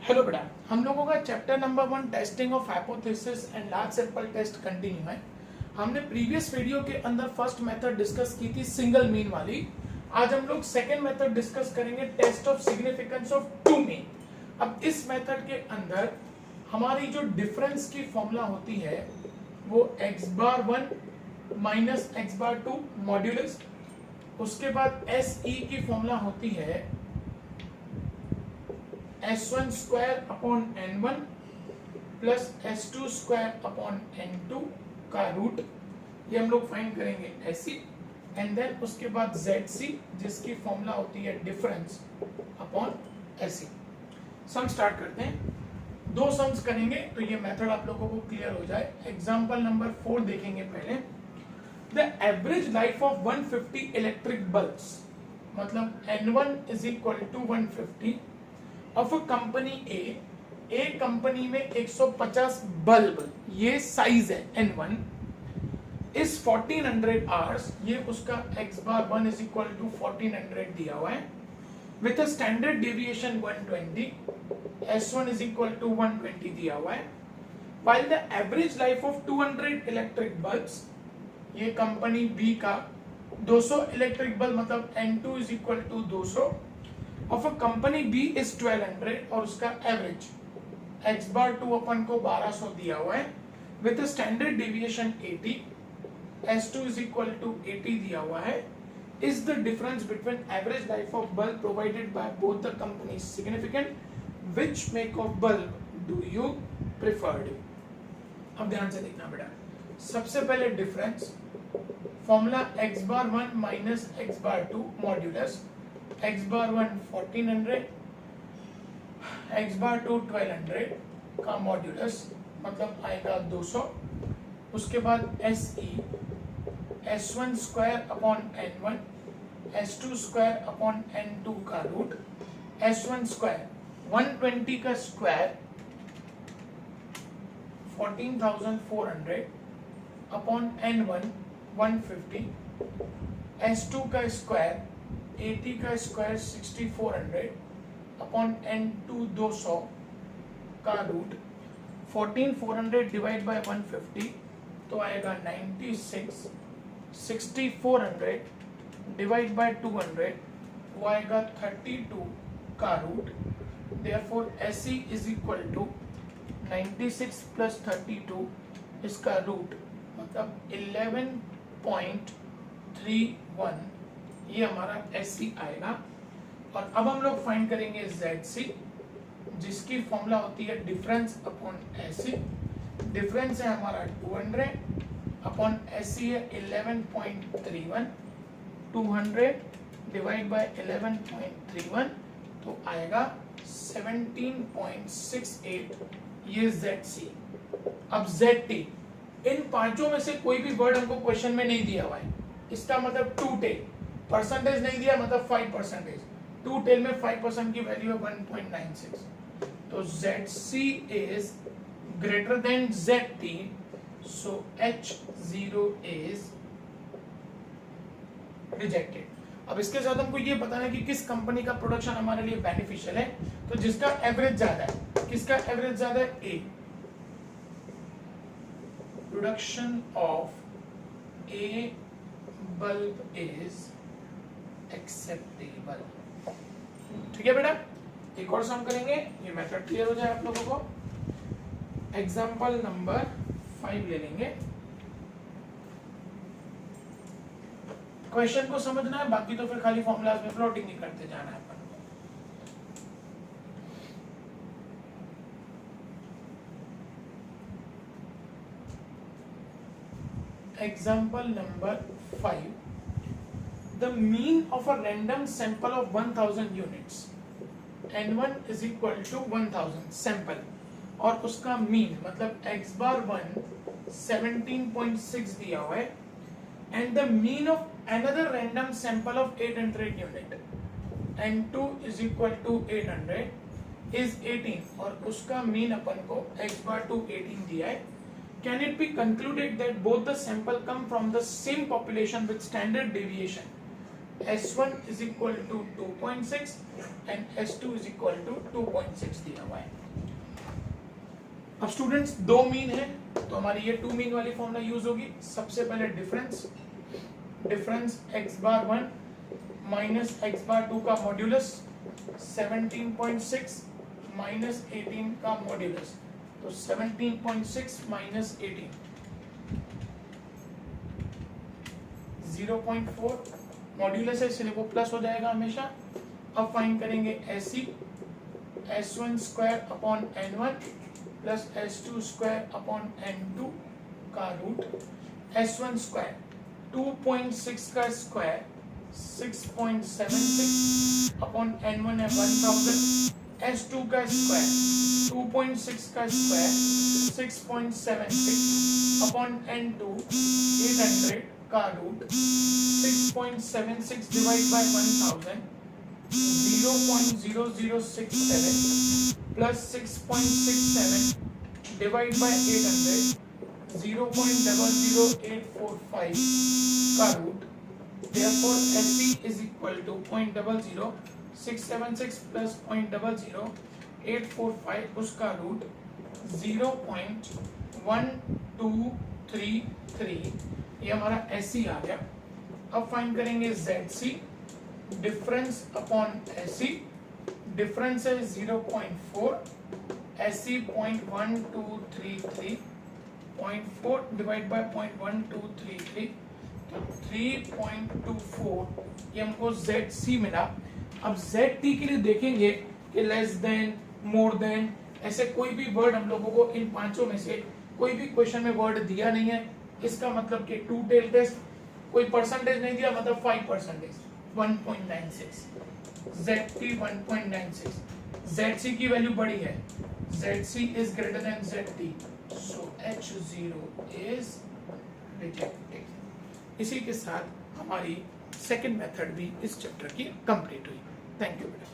Hello बेटा, हम लोगों का chapter number 1 testing of hypothesis and large sample test continue है। हमने प्रीवियस वीडियो के अंदर फर्स्ट मेथड डिस्कस की थी सिंगल मीन वाली। आज हम लोग सेकंड मेथड डिस्कस करेंगे test of significance of two mean. अब इस मेथड के अंदर हमारी जो डिफरेंस की फॉर्मूला होती है वो x bar 1 minus x bar 2 modulus, उसके बाद SE की फॉर्मूला होती है S1 square upon N1 plus S2 square upon N2 का रूट, ये हम लोग फाइंड करेंगे ऐसी। एंड देन उसके बाद ZC जिसकी फॉर्मूला होती है डिफरेंस अपॉन ऐसी। सम स्टार्ट करते हैं, दो सम्स करेंगे तो ये मेथड आप लोगों को क्लियर हो जाए। एग्जांपल नंबर 4 देखेंगे पहले। The average life of 150 electric bulbs, मतलब N1 is equal to 150 of a company A company में 150 बल्ब, ये साइज है N1 इस 1400 आवर्स, ये उसका x bar 1 is equal to 1400 दिया हुआ है with a standard deviation 120, S1 is equal to 120 दिया हुआ है। While the average life of 200 electric bulbs, ये कंपनी बी का 200 इलेक्ट्रिक बल्ब मतलब N2 is equal to 200 of a company B is 1200 और उसका एवरेज x बार 2 अपन को 1200 दिया हुआ है with standard deviation 80, S2 is equal to 80 दिया हुआ है। Is the difference between average life of bulb provided by both the company significant, which make of bulb do you preferred. अब ध्यान से देखना बेटा, सबसे पहले difference formula x bar 1 minus x bar 2 modulus x bar 1 1400 x bar 2 1200 का modulus मतलब आएगा 200। उसके बाद SE S1 square upon N1 S2 square upon N2 का रूट, S1 स्क्वायर 120 का स्क्वायर 14,400 अपॉन N1 150, S2 का स्क्वायर 80 का स्क्वायर 6400 अपॉन N2 200 का रूट, 14,400 डिवाइड बाय 150 तो आएगा 96, 6400 डिवाइड बाय 200 वो आएगा 32 का root. Therefore SE is equal to 96 plus 32 इसका रूट मतलब 11.31, ये हमारा SC आएगा। और अब हम लोग फाइंड करेंगे ZC जिसकी फॉर्मूला होती है डिफरेंस अपॉन SC। डिफरेंस है हमारा 200 अपॉन SC है 11.31, 200 डिवाइड बाय 11.31 तो आएगा 17.68, ये ZC। अब ZT, इन पांचों में से कोई भी वर्ड हमको क्वेश्चन में नहीं दिया हुआ है, इसका मतलब टू टेल, परसेंटेज नहीं दिया मतलब 5%, टू टेल में 5% की वैल्यू है 1.96, तो ZC is greater than ZT, so H0 is rejected. अब इसके साथ हमको ये बताना है कि किस कंपनी का प्रोडक्शन हमारे लिए बेनिफिशियल है, तो जिसका एवरेज ज्यादा है। किसका एवरेज ज्यादा है? A, production of A bulb is acceptable। ठीक है बेटा, एक और सम करेंगे, ये मेथड क्लियर हो जाए आप लोगों को। एग्जांपल नंबर 5 ले लेंगे। क्वेश्चन को समझना है, बाकी तो फिर खाली फॉर्मूलाज में प्लॉटिंग ही करते जाना है अपन को। Example number 5. The mean of a random sample of 1000 units, N1 is equal to 1000 sample, और उसका मीन मतलब x बार 1 17.6 दिया हुआ है, and the mean of another random sample of 800 unit, N2 is equal to 800 is 18, और उसका mean अपन को x bar 2 18 दिया है। Can it be concluded that both the sample come from the same population with standard deviation S1 is equal to 2.6 and S2 is equal to 2.6 दिया हुआ है। अब students दो मीन है तो हमारी ये टू मीन वाली फॉर्मूला यूज होगी। सबसे पहले difference x bar 1 minus x bar 2 का मॉड्यूलस 17.6 माइनस 18 का मॉड्यूलस, तो 17.6 माइनस 18 0.4 मॉड्यूलस है इसलिए वो प्लस हो जाएगा हमेशा। अब फाइंड करेंगे SE S1 square upon N1 plus S2 square upon N2 का रूट। S1 स्क्वायर 2.6 का स्क्वायर 6.76 अपॉन N1 है 1000। S2 का स्क्वायर 2.6 का स्क्वायर 6.76 अपॉन N2 800 का root. 6.76 divide by 1000 0.0067 plus 6.67 divide by 800 0.00845 का root. Therefore SE is equal to 0.00676 plus 0.00845 उसका root 0.1233, ये हमारा SE आ गया। अब फाइंड करेंगे ZC, difference upon SE, difference है 0.4, SE 0.1233, 0.4 डिवाइड बाय 0.1233 तो 3.24, ये हमको ZC मिला। अब ZT के लिए देखेंगे कि लेस देन, मोर देन, ऐसे कोई भी वर्ड हम लोगों को इन पांचों में से कोई भी क्वेश्चन में वर्ड दिया नहीं है, इसका मतलब कि टू टेल टेस्ट। कोई परसेंटेज नहीं दिया मतलब 5%, 1.96, ZT 1.96, ZC की वैल्यू बड़ी है, ZC is greater than ZT, so H0 is rejected। इसी के साथ हमारी सेकंड मेथड भी इस चैप्टर की कंप्लीट हुई। थैंक यू बेटा।